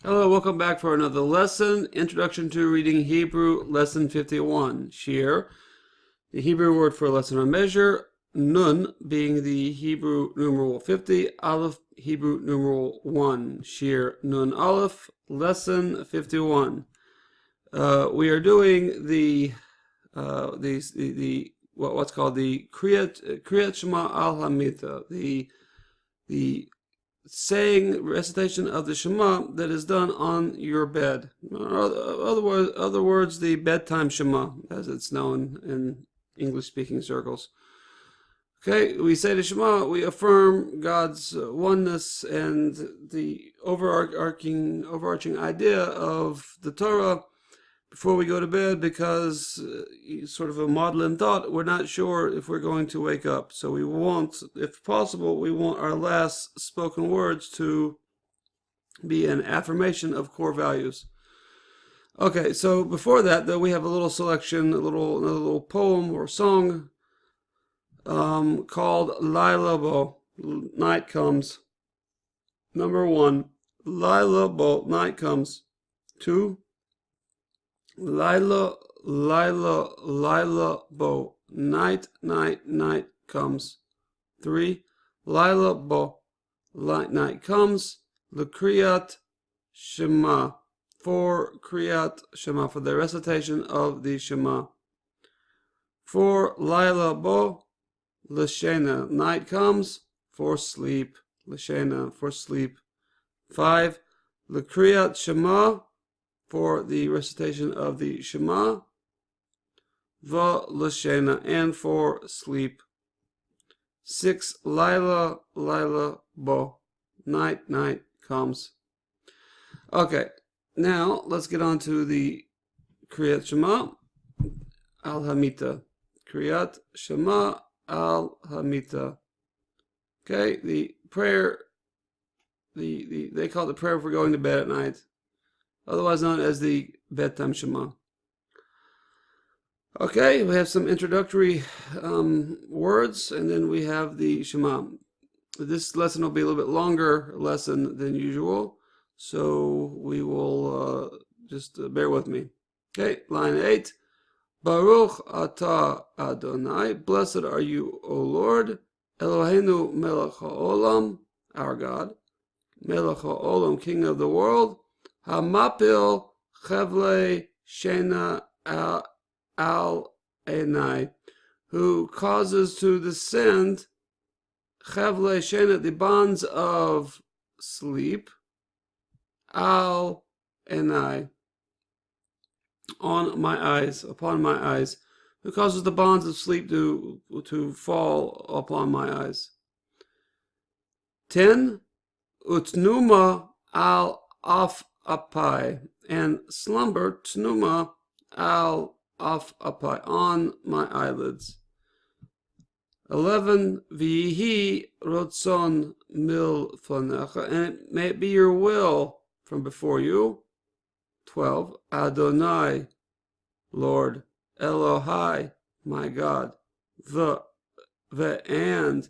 Hello, welcome back for another lesson. Introduction to Reading Hebrew, Lesson 51. Shir, the Hebrew word for lesson or measure. Nun being the Hebrew numeral 50. Aleph, Hebrew numeral 1. Shir, Nun Aleph, Lesson 51. We are doing what's called the Kriyat Shema Al Hamita, the saying recitation of the Shema that is done on your bed. Other words, the Bedtime Shema, as it's known in English-speaking circles. Okay, we say the Shema, we affirm God's oneness and the overarching idea of the Torah before we go to bed, because sort of a maudlin thought, we're not sure if we're going to wake up. So we want, if possible, we want our last spoken words to be an affirmation of core values. Okay, so before that, though, we have a little selection, another little poem or song called Laila Bo, Night Comes. Number 1, Laila Bo, Night Comes. 2, Lila, Lila, Lila Bo, night, night, night comes. 3, Lila Bo, night comes. L'kriyat Shema, 4, Kriyat Shema, for the recitation of the Shema. 4, Lila Bo, L'shena, night comes, for sleep. L'shena, for sleep. 5, L'kriyat Shema, for the recitation of the Shema, L'shena, and for sleep. 6, Laila, Laila Bo, night, night comes. Okay, now let's get on to the Kriyat Shema Al Hamita. Kriyat Shema Al Hamita. Okay, the prayer, they call it the prayer for going to bed at night, otherwise known as the Bedtime Shema. Okay, we have some introductory words, and then we have the Shema. This lesson will be a little bit longer lesson than usual, so we will just bear with me. Okay, line 8. Baruch atah Adonai, blessed are you, O Lord, Eloheinu melech haolam, our God, melech haolam, King of the world, Hamapil Chevle Shena Al Enai, who causes to descend Chevle Shena, the bonds of sleep, Al Enai, on my eyes, upon my eyes, who causes the bonds of sleep to fall upon my eyes. 10, Utnuma Al Af Apai, and slumber, Tnuma Al Af Apai, on my eyelids. 11, Vihi Rotzon Mil Flanecha, and it may be your will from before you. 12, Adonai, Lord, Elohai, my God, and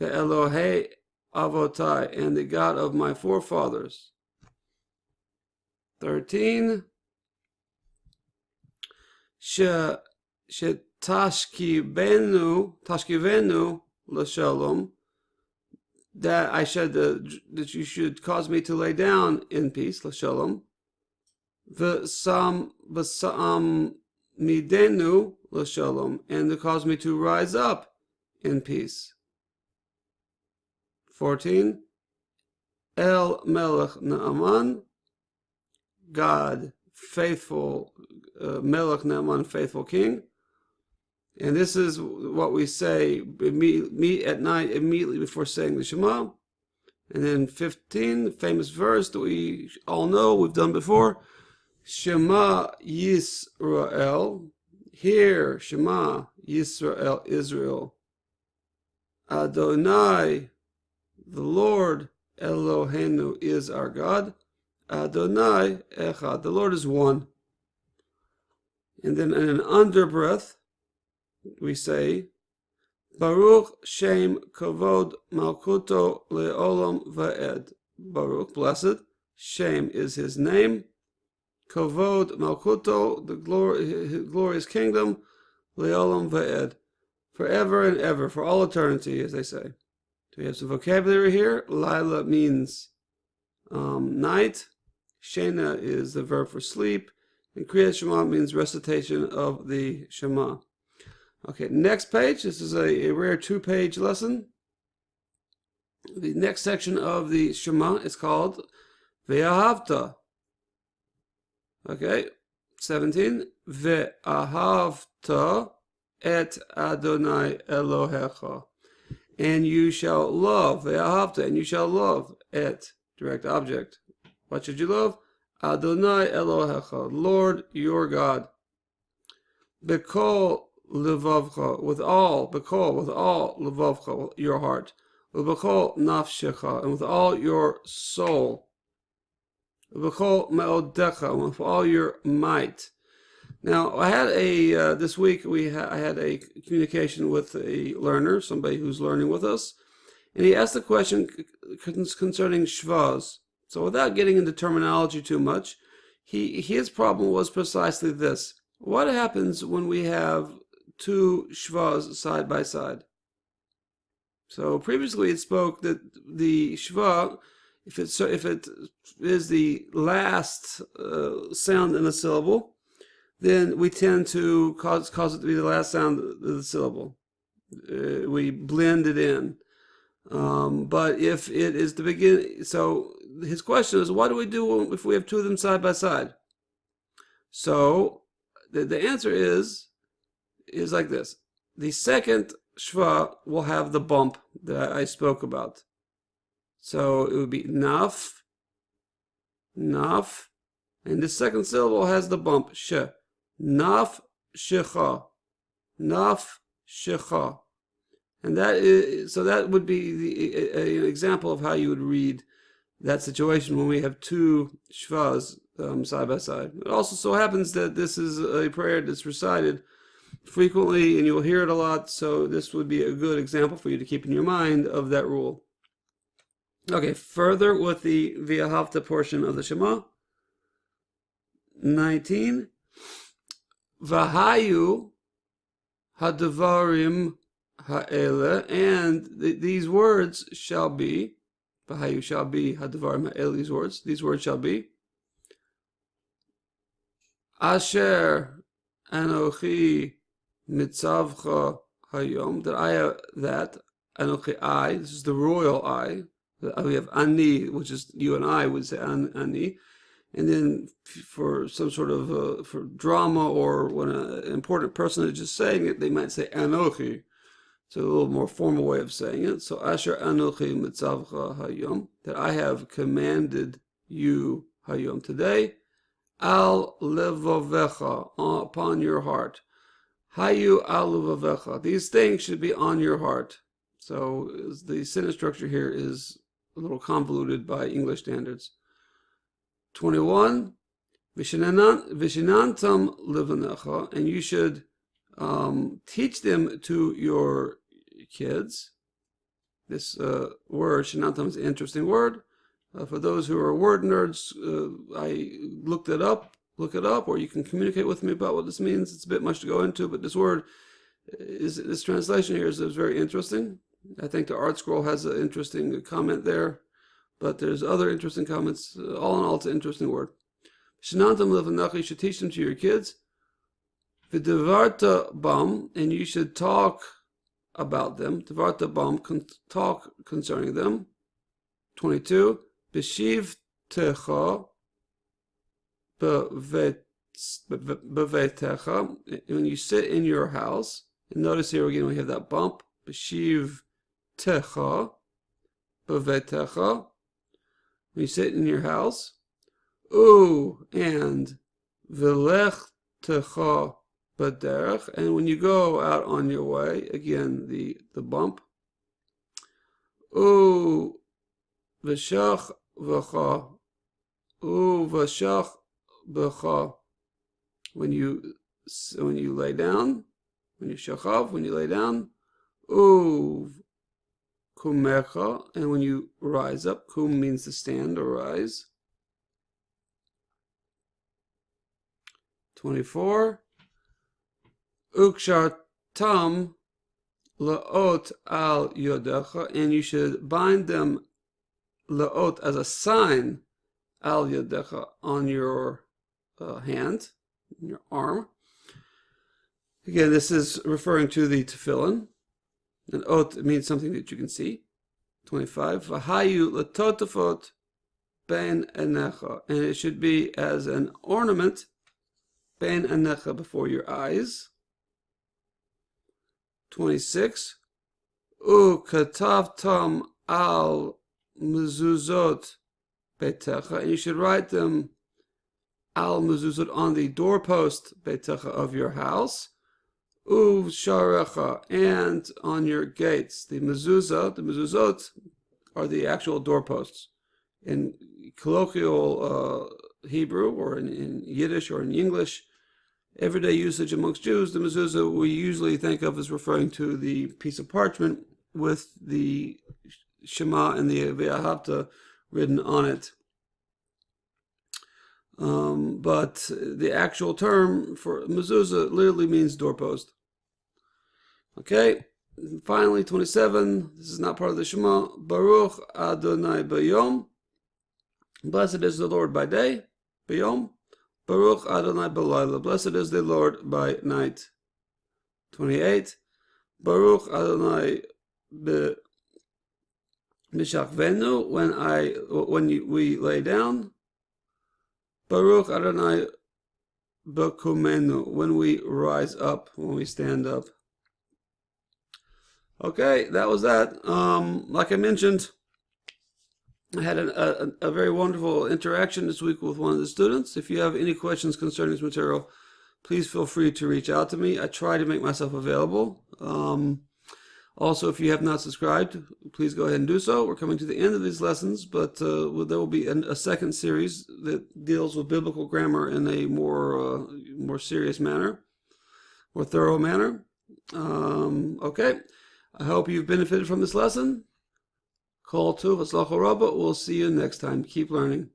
Elohei Avotai, and the God of my forefathers. 13, Tashkivenu l'shalom, that you should cause me to lay down in peace, l'shalom. V'sam midenu l'shalom, and to cause me to rise up in peace. 14, El Melech Naaman, God, faithful, Melech Naaman, faithful king. And this is what we say at night, immediately before saying the Shema. And then 15, famous verse that we all know, we've done before. Shema Yisrael, hear, Shema Yisrael, Israel. Adonai, the Lord, Eloheinu, is our God. Adonai Echad, the Lord is one. And then in an underbreath, we say, Baruch Shem Kavod Malkuto Leolam Va'ed. Baruch, blessed, Shem is his name. Kovod Malkuto, the his glorious kingdom. Leolam Va'ed, forever and ever, for all eternity, as they say. So we have some vocabulary here. Laila means night. Shena is the verb for sleep. And Kriyat Shema means recitation of the Shema. Okay, next page. This is a rare 2-page lesson. The next section of the Shema is called Ve'ahavta. Okay, 17. Ve'ahavta et Adonai Elohecha. And you shall love, ve'ahavta, and you shall love, et, direct object. What should you love? Adonai Elohecha, Lord your God. Bekol levavcha, with all levavcha, your heart. Ubekol nafshecha, and with all your soul. Ubekol me'odecha, and with all your might. Now, I had this week I had a communication with a learner, somebody who's learning with us, and he asked a question concerning shvaz. So without getting into terminology too much, his problem was precisely this. What happens when we have two shvaz side by side? So previously it spoke that the shva, if it is the last sound in a syllable, then we tend to cause it to be the last sound of the syllable. We blend it in. But if it is the beginning, so his question is, what do we do if we have two of them side by side? So the answer is like this. The second shva will have the bump that I spoke about. So it would be naf, naf, and the second syllable has the bump, she. Naf shecha, naf shecha, and that would be an example of how you would read that situation when we have two shvas side by side. It also so happens that this is a prayer that's recited frequently, and you'll hear it a lot. So this would be a good example for you to keep in your mind of that rule. Okay, further with the Ve'ahavta portion of the Shema. 19. Vahayu hadavarim ha'ele, and these words shall be, Vahayu shall be, hadavarim ha'ele, these words shall be, Asher anochi mitzavcha hayom, that anochi I, this is the royal I, we have ani, which is you and I would say ani. And then for some sort of for drama, or when an important personage is saying it, they might say Anochi. It's a little more formal way of saying it. So Asher Anochi mitzavcha hayom, that I have commanded you hayom today. Al levavecha, upon your heart. Hayu al levavecha. These things should be on your heart. So the sentence structure here is a little convoluted by English standards. 21, Vishinantam livanecha, and you should teach them to your kids. This word, Shinantam, is an interesting word. For those who are word nerds, I looked it up, look it up, or you can communicate with me about what this means. It's a bit much to go into, but this word, this translation here is very interesting. I think the Art Scroll has an interesting comment there. But there's other interesting comments. All in all, it's an interesting word. Shinantam levanecha, you should teach them to your kids. V'devarta bam, and you should talk about them. Devarta bam, talk concerning them. 22. B'shiv techa b'vetecha, when you sit in your house. And notice here again we have that bump. B'shiv techa b'vetecha. When you sit in your house, and velech techa baderech, and when you go out on your way, again the bump, v'shach v'cha, v'shach v'cha, when you lay down, when you shachav, when you lay down, kumecha, and when you rise up, kum means to stand or rise, 24. Ukshartam laot al yodecha, and you should bind them laot as a sign al yodecha on your hand, your arm. Again, this is referring to the tefillin. And ot means something that you can see. 25. V'hayu latotafot ben enecha, and it should be as an ornament ben enecha, before your eyes. 26. Ukatavtam al mezuzot betecha, and you should write them al mezuzot, on the doorpost betecha of your house. Sharecha, and on your gates. The mezuzot are the actual doorposts. In colloquial Hebrew, or in Yiddish, or in English, everyday usage amongst Jews, the mezuzah we usually think of as referring to the piece of parchment with the Shema and the Ve'ahavta written on it. But the actual term for mezuzah literally means doorpost. Okay, and finally, 27. This is not part of the Shema. Baruch Adonai Bayom. Blessed is the Lord by day. Bayom. Baruch Adonai Balayla. Blessed is the Lord by night. 28. Baruch Adonai B'Mishachvenu, when we lay down. Baruch Adonai B'Kumenu, when we rise up, when we stand up. Okay, that was that. Like I mentioned, I had a very wonderful interaction this week with one of the students. If you have any questions concerning this material, please feel free to reach out to me. I try to make myself available. Also, if you have not subscribed, please go ahead and do so. We're coming to the end of these lessons, but there will be a second series that deals with biblical grammar in a more serious manner, more thorough manner. Okay. I hope you've benefited from this lesson. Kol Tuv V'Slachah Rabbah. We'll see you next time. Keep learning.